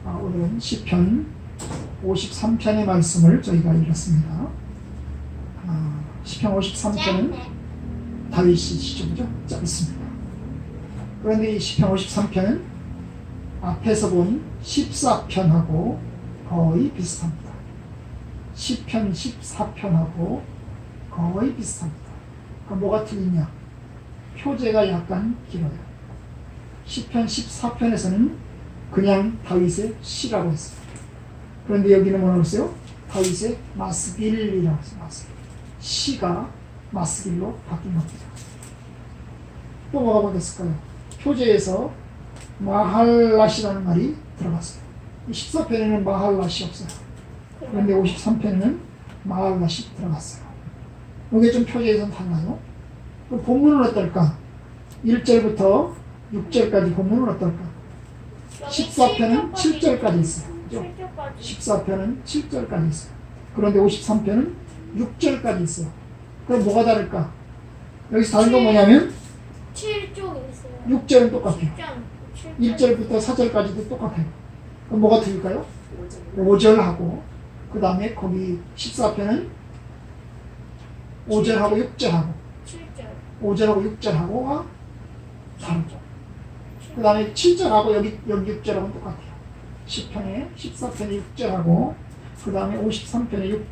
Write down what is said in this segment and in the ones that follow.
오늘은 시편 53편의 말씀을 저희가 읽었습니다. 시편 53편은 다윗이 시조죠. 짧습니다. 그런데 이 시편 53편은 앞에서 본 14편하고 거의 비슷합니다. 시편 14편하고 거의 비슷합니다. 그럼 뭐가 틀리냐? 표제가 약간 길어요. 시편 14편에서는 그냥 다윗의 시라고 했어요. 그런데 여기는 뭐라고 했어요? 다윗의 마스길이라고 했어요. 시가 마스길로 바뀐 겁니다. 또 뭐가 바뀌었을까요? 표제에서 마할랏이라는 말이 들어갔어요. 14편에는 마할랏이 없어요. 그런데 53편에는 마할랏이 들어갔어요. 이게 좀 표제에서는 달라요. 그럼 본문은 어떨까? 1절부터 6절까지 본문은 어떨까? 14편은 7절까지 있어요. 그죠? 14편은 7절까지 있어요. 그런데 53편은 6절까지 있어요. 그럼 뭐가 다를까? 여기서 다른 건 뭐냐면 7쪽에 있어요. 6절은 똑같아요. 1절부터 4절까지도 똑같아요. 그럼 뭐가 틀릴까요? 5절하고 그 다음에 거기 14편은 5절하고 6절하고 5절하고 6절하고가 다르죠. 그 다음에 7절하고 여기 6절하고는 똑같아요. 10편에 14편에 6절하고 그 다음에 53편에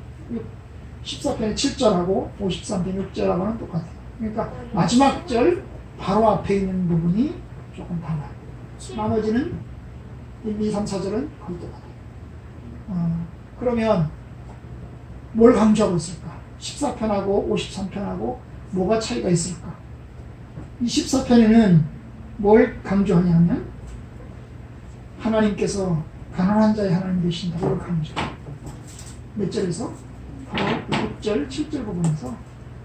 14편에 7절하고 53편에 6절하고는 똑같아요. 그러니까 마지막 절 바로 앞에 있는 부분이 조금 달라요. 나머지는 1, 2, 3, 4절은 거의 똑같아요. 그러면 뭘 강조하고 있을까? 14편하고 53편하고 뭐가 차이가 있을까? 이 14편에는 뭘 강조하냐면 하나님께서 가난한 자의 하나님 되신다고 강조해요. 몇 절에서? 바로 6절, 7절 부분에서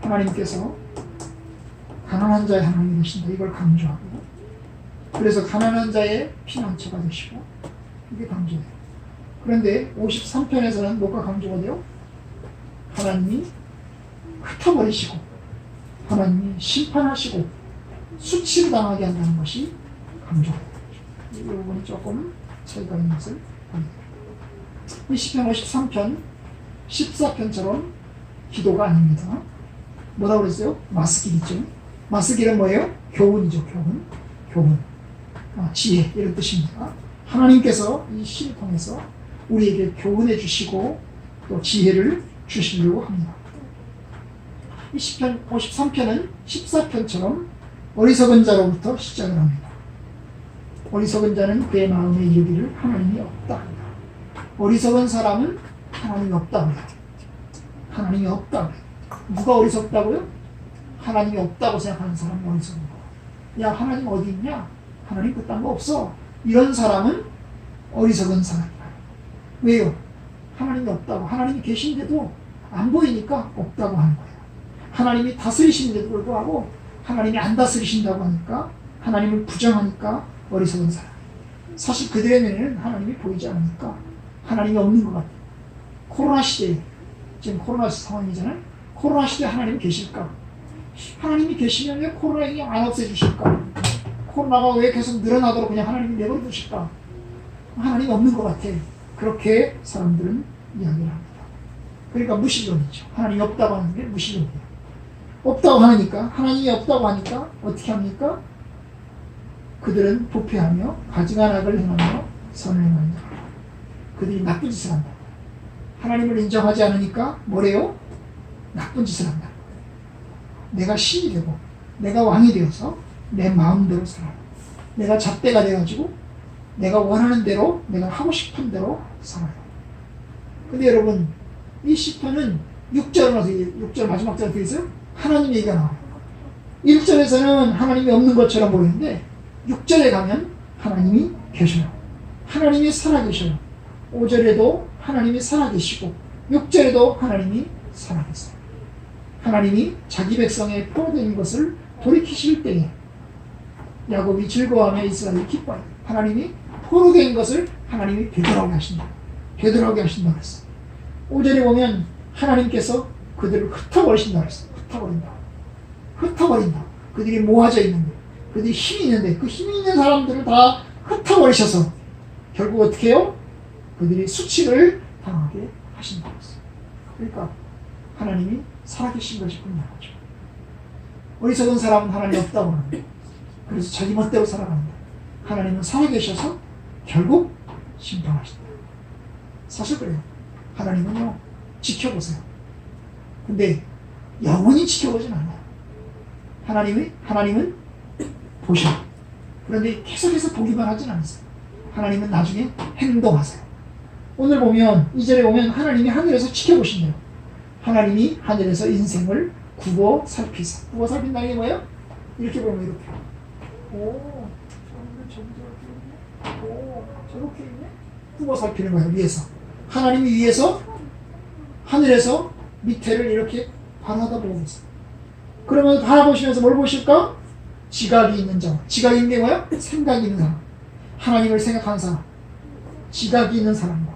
하나님께서 가난한 자의 하나님 되신다 이걸 강조하고 그래서 가난한 자의 피난처가 되시고 이게 강조돼요. 그런데 53편에서는 뭐가 강조가 돼요? 하나님이 흩어버리시고 하나님이 심판하시고 수치를 당하게 한다는 것이 강조돼요. 이 부분이 조금 차이가 있는 것을 보입니다. 이 시편 53편 14편처럼 기도가 아닙니다. 뭐라고 그랬어요? 마스길이죠. 마스길은 뭐예요? 교훈이죠. 교훈. 지혜 이런 뜻입니다. 하나님께서 이 시를 통해서 우리에게 교훈해 주시고 또 지혜를 주시려고 합니다. 이 시편 53편은 14편처럼 어리석은 자로부터 시작을 합니다. 어리석은 자는 그의 마음에 이르기를 하나님이 없다. 어리석은 사람은 하나님이 없다고요. 하나님이 없다고요. 누가 어리석다고요? 하나님이 없다고 생각하는 사람이 어리석은 거야. 야, 하나님 어디 있냐? 하나님 그딴 거 없어. 이런 사람은 어리석은 사람이야. 왜요? 하나님이 없다고. 하나님이 계신데도 안 보이니까 없다고 하는 거예요. 하나님이 다스리시는데도 불구하고 하나님이 안 다스리신다고 하니까 하나님을 부정하니까 어리석은 사람. 사실 그들의 눈에는 하나님이 보이지 않으니까 하나님이 없는 것 같아요. 코로나 시대에 지금 코로나 상황이잖아요. 코로나 시대에 하나님이 계실까? 하나님이 계시면 왜 코로나 그냥 안 없애주실까? 코로나가 왜 계속 늘어나도록 그냥 하나님이 내버려 두실까? 하나님이 없는 것 같아. 그렇게 사람들은 이야기를 합니다. 그러니까 무신론이죠. 하나님이 없다고 하는 게 무신론이에요. 없다고 하니까 하나님이 없다고 하니까 어떻게 합니까? 그들은 부패하며 가증한 악을 행하며 선을 행한다. 그들이 나쁜 짓을 한다. 하나님을 인정하지 않으니까 뭐래요? 나쁜 짓을 한다. 내가 신이 되고 내가 왕이 되어서 내 마음대로 살아요. 내가 잣대가 돼가지고 내가 원하는 대로 내가 하고 싶은 대로 살아요. 근데 여러분 이 시편은 6절 와서 6절 마지막 절에 있어요. 하나님 얘기가 나와요. 1절에서는 하나님이 없는 것처럼 보이는데 6절에 가면 하나님이 계셔요. 하나님이 살아계셔요. 5절에도 하나님이 살아계시고 6절에도 하나님이 살아계세요. 하나님이 자기 백성의 포로된 것을 돌이키실 때에 야곱이 즐거워하며 이스라엘이 기뻐해요. 하나님이 포로된 것을 하나님이 되돌아오게 하신다. 되돌아오게 하신다고 했어요. 5절에 보면 하나님께서 그들을 흩어버리신다고 했어요. 흩어버린다. 그들이 모아져 있는데, 그들이 힘이 있는데, 그 힘이 있는 사람들을 다 흩어버리셔서 결국 어떻게 해요? 그들이 수치를 당하게 하신다고 했어요. 그러니까 하나님이 살아계신 것이 분명하죠. 어리석은 사람은 하나님이 없다고 합니다. 그래서 자기 멋대로 살아갑니다. 하나님은 살아계셔서 결국 심판하신다. 사실 그래요. 하나님은요, 지켜보세요. 근데 영원히 지켜보진 않아요. 하나님은 보셔요. 그런데 계속해서 보기만 하진 않으세요. 하나님은 나중에 행동하세요. 오늘 보면, 2절에 보면 하나님이 하늘에서 지켜보신대요. 하나님이 하늘에서 인생을 굽어 살피사. 굽어 살핀다는 게 뭐예요? 이렇게 보면 이렇게. 오, 저기 저렇게 있네. 오, 저렇게 있네. 굽어 살피는 거예요, 위에서. 하나님이 위에서, 하늘에서 밑에를 이렇게 바라보고 있어요. 그러면 바라보시면서 뭘 보실까? 지각이 있는 자. 지각이 있는 게 뭐야? 생각이 있는 사람. 하나님을 생각하는 사람. 지각이 있는 사람과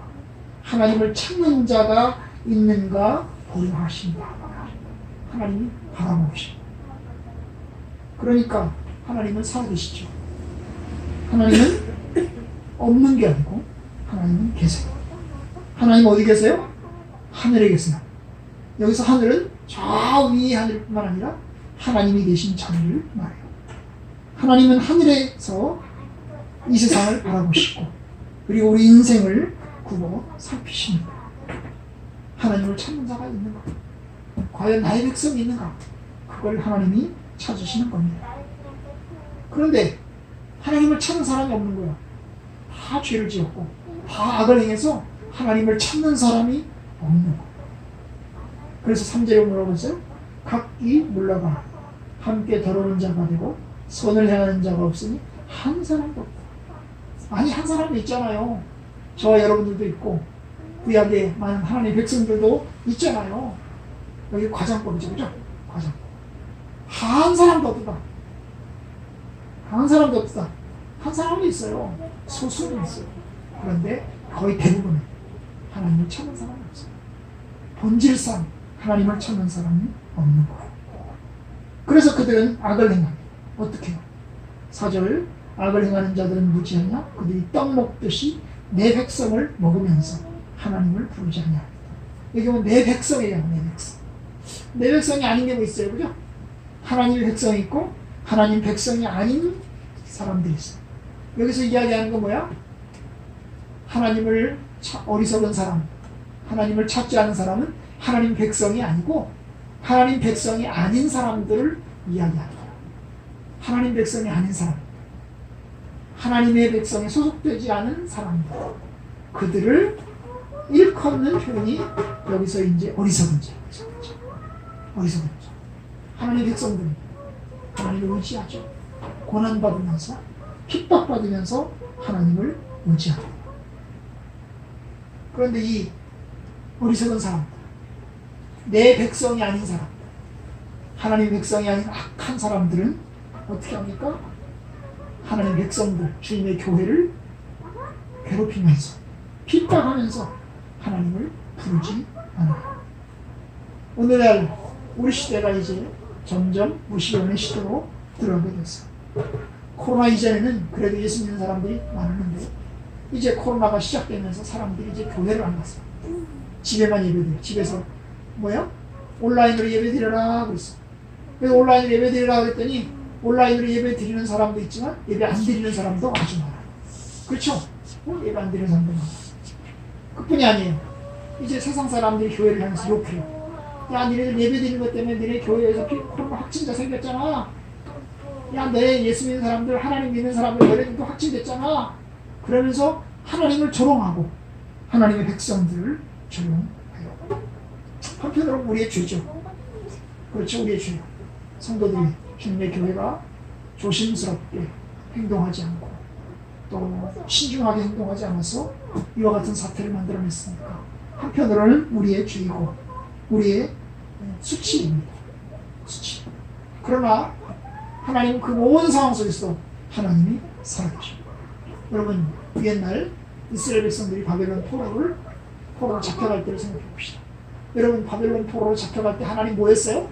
하나님을 찾는 자가 있는가 보려 하신다. 하나님이 바라보고 계십니다. 그러니까 하나님은 살아계시죠. 하나님은 없는 게 아니고 하나님은 계세요. 하나님 어디 계세요? 하늘에 계세요. 여기서 하늘은 저 위의 하늘뿐만 아니라 하나님이 계신 자리를 말해요. 하나님은 하늘에서 이 세상을 바라보시고 그리고 우리 인생을 굽어 살피십니다. 하나님을 찾는 자가 있는가? 과연 나의 백성이 있는가? 그걸 하나님이 찾으시는 겁니다. 그런데 하나님을 찾는 사람이 없는 거야. 다 죄를 지었고 다 악을 행해서 하나님을 찾는 사람이 없는 거야. 그래서 3절에 뭐라고 했어요? 각기 물러가 함께 더러운 자가 되고 선을 행하는 자가 없으니 한 사람도 없다. 아니 한 사람도 있잖아요. 저와 여러분들도 있고 구약에 많은 하나님의 백성들도 있잖아요. 여기 과장법이죠, 그죠? 과장법. 한 사람도 없다. 한 사람도 없다. 한 사람도 있어요. 소수는 있어요. 그런데 거의 대부분은 하나님을 찾는 사람이 없어요. 본질상 하나님을 찾는 사람이 없는 거예요. 그래서 그들은 악을 행합니다. 어떻게 해요? 4절 악을 행하는 자들은 무지하냐? 그들이 떡 먹듯이 내 백성을 먹으면서 하나님을 부르지 않냐. 여기 보면 내 백성이에요. 내 백성. 내 백성이 아닌 게 뭐 있어요, 그죠? 하나님의 백성이 있고 하나님 백성이 아닌 사람들이 있어요. 여기서 이야기하는 건 뭐야? 하나님을 어리석은 사람, 하나님을 찾지 않은 사람은 하나님 백성이 아니고 하나님 백성이 아닌 사람들을 이야기하는 거예요. 하나님 백성이 아닌 사람, 하나님의 백성에 소속되지 않은 사람들, 그들을 일컫는 표현이 여기서 이제 어리석은 자, 어리석은 자. 하나님의 백성들이 하나님을 의지하죠. 고난받으면서 핍박받으면서 하나님을 의지합니다. 그런데 이 어리석은 사람, 내 백성이 아닌 사람, 하나님의 백성이 아닌 악한 사람들은 어떻게 합니까? 하나님의 백성들, 주님의 교회를 괴롭히면서 핍박하면서 하나님을 부르지 않아요. 오늘날 우리 시대가 이제 점점 무시론의 시대로 들어가게 됐어요. 코로나 이전에는 그래도 예수 믿는 사람들이 많았는데 이제 코로나가 시작되면서 사람들이 이제 교회를 안 갔어요. 집에만 예배드려요. 집에서 뭐야? 온라인으로 예배드려라 그랬어. 그래서 온라인으로 예배드리라 그랬더니 온라인으로 예배 드리는 사람도 있지만 예배 안 드리는 사람도 아주 많아요. 그렇죠? 예배 안 드리는 사람도 많아요. 그뿐이 아니에요. 이제 세상 사람들이 교회를 향해서 욕해요. 야, 니네들 예배 드리는 것 때문에 니네 교회에서 코로나 확진자 생겼잖아. 야, 내 예수 믿는 사람들, 하나님 믿는 사람들, 너네들도 확진됐잖아. 그러면서 하나님을 조롱하고 하나님의 백성들을 조롱해요. 한편으로 우리의 죄죠. 그렇죠, 우리의 죄요. 성도들이 주님의 교회가 조심스럽게 행동하지 않고 또 신중하게 행동하지 않아서 이와 같은 사태를 만들어냈으니까 한편으로는 우리의 죄이고 우리의 수치입니다. 수치. 그러나 하나님은 그 모든 상황 속에서 하나님이 살아계십니다. 여러분, 옛날 이스라엘 백성들이 바벨론 포로로 잡혀갈 때를 생각해 봅시다. 여러분, 바벨론 포로로 잡혀갈 때 하나님 뭐 했어요?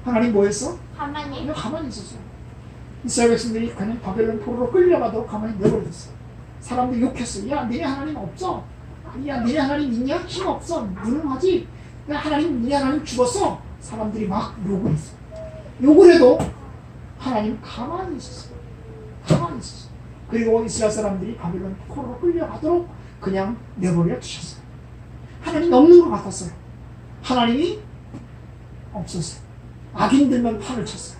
하나님 뭐 했어? 가만히. 그냥 가만히 있었어요. 이스라엘 백성들이 그냥 바벨론 포로로 끌려가도록 가만히 내버려뒀어요. 사람들이 욕했어요. 야, 네 하나님 없어. 야, 네 하나님 있냐? 힘 없어. 무능하지. 야, 네 하나님 죽었어. 사람들이 막 욕을 했어요. 욕을 해도 하나님 가만히 있었어요. 가만히 있었어요. 그리고 이스라엘 사람들이 바벨론 포로로 끌려가도록 그냥 내버려 두셨어요. 하나님이 없는 것 같았어요. 하나님이 없었어요. 악인들만 판을 쳤어요.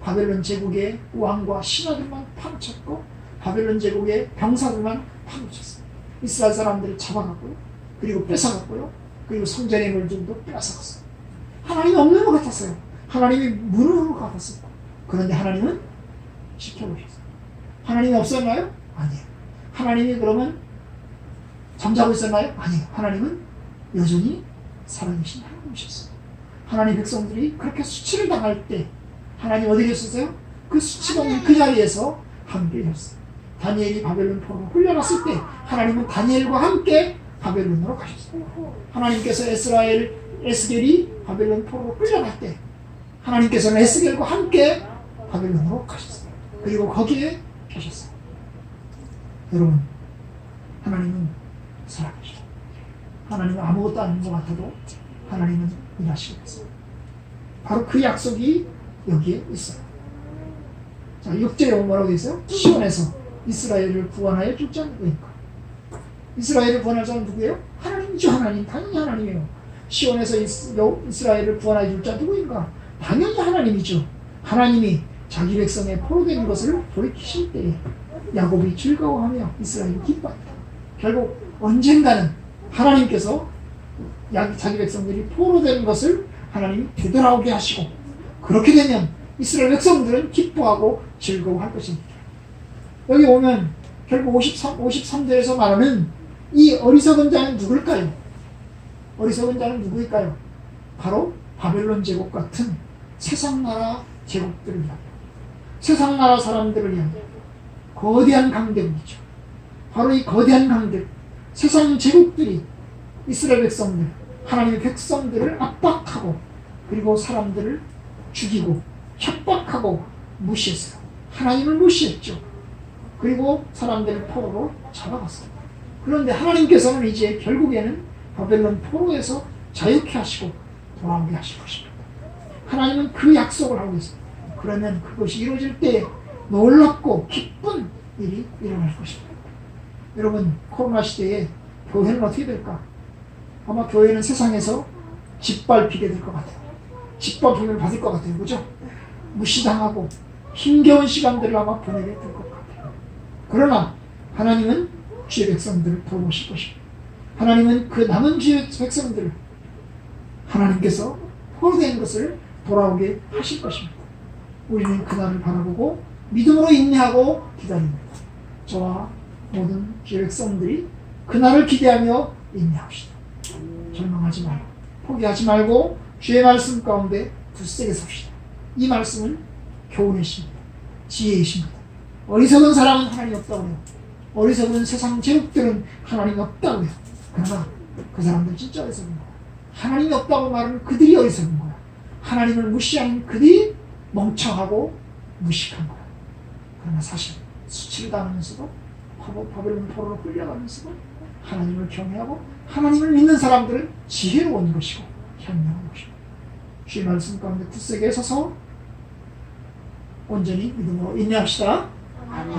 바벨론 제국의 왕과 신하들만 판을 쳤고 바벨론 제국의 병사들만 판을 쳤어요. 이스라엘 사람들을 잡아갔고요. 그리고 뺏어갔고요. 그리고 성전의 물들도 빼앗아갔어요. 하나님이 없는 것 같았어요. 하나님이 무능한 것 같았어요. 그런데 하나님은 지켜보셨어요. 하나님이 없었나요? 아니에요. 하나님이 그러면 잠자고 있었나요? 아니에요. 하나님은 여전히 살아계신 하나님이셨어요. 하나님 백성들이 그렇게 수치를 당할 때 하나님 어디 계셨어요? 그 수치가 없는 그 자리에서 함께 계셨어요. 다니엘이 바벨론 포로로 훌려갔을 때 하나님은 다니엘과 함께 바벨론으로 가셨어요. 하나님께서 에스겔이 바벨론 포로로 끌려갈 때 하나님께서는 에스겔과 함께 바벨론으로 가셨어요. 그리고 거기에 계셨어요. 여러분, 하나님은 살아계셔요. 하나님은 아무것도 아닌 것 같아도 하나님은 일하시고 있어요. 바로 그 약속이 여기에 있어요. 자, 6절에 뭐라고 되어 있어요? 시온에서 이스라엘을 구원하여 줄 자는 누구인가? 이스라엘을 구원할 자는 누구예요? 하나님이죠. 하나님. 당연히 하나님이에요. 시온에서 이스라엘을 구원하여 줄 자 누구인가? 당연히 하나님이죠. 하나님이 자기 백성의 포로된 것을 돌이키실 때에 야곱이 즐거워하며 이스라엘이 기뻐합니다. 결국 언젠가는 하나님께서 자기 백성들이 포로된 것을 하나님이 되돌아오게 하시고 그렇게 되면 이스라엘 백성들은 기뻐하고 즐거워할 것입니다. 여기 오면 결국 53절에서 말하는 이 어리석은 자는 누굴까요? 어리석은 자는 누구일까요? 바로 바벨론 제국 같은 세상 나라 제국들을 위하여 세상 나라 사람들을 위하여 거대한 강대국이죠. 바로 이 거대한 강대국 세상 제국들이 이스라엘 백성들 하나님의 백성들을 압박하고 그리고 사람들을 죽이고 협박하고 무시했어요. 하나님을 무시했죠. 그리고 사람들을 포로로 잡아갔어요. 그런데 하나님께서는 이제 결국에는 바벨론 포로에서 자유케 하시고 돌아오게 하실 것입니다. 하나님은 그 약속을 하고 있습니다. 그러면 그것이 이루어질 때 놀랍고 기쁜 일이 일어날 것입니다. 여러분, 코로나 시대에 교회는 어떻게 될까? 아마 교회는 세상에서 짓밟히게 될 것 같아요. 짓밟힘을 받을 것 같아요. 그죠? 무시당하고 힘겨운 시간들을 아마 보내게 될 것 같아요. 그러나 하나님은 주의 백성들을 돌보실 것입니다. 하나님은 그 남은 주의 백성들을 하나님께서 포로된 것을 돌아오게 하실 것입니다. 우리는 그날을 바라보고 믿음으로 인내하고 기다립니다. 저와 모든 주의 백성들이 그날을 기대하며 인내합시다. 절망하지 말고 포기하지 말고 주의 말씀 가운데 굳세게 섭시다. 이 말씀은 교훈이십니다. 지혜이십니다. 어리석은 사람은 하나님 없다고 해요. 어리석은 세상 제국들은 하나님 없다고 해요. 그러나 그 사람들 진짜 어리석은 거야. 하나님이 없다고 말하는 그들이 어리석은 거야. 하나님을 무시하는 그들이 멍청하고 무식한 거야. 그러나 사실 수치를 당하면서도 바벨론 포로로 끌려가면서도 하나님을 경외하고 하나님을 믿는 사람들은 지혜로운 것이고 현명한 것이고 주의 말씀 가운데 굳세게 서서 온전히 믿음으로 인내합시다. 아멘.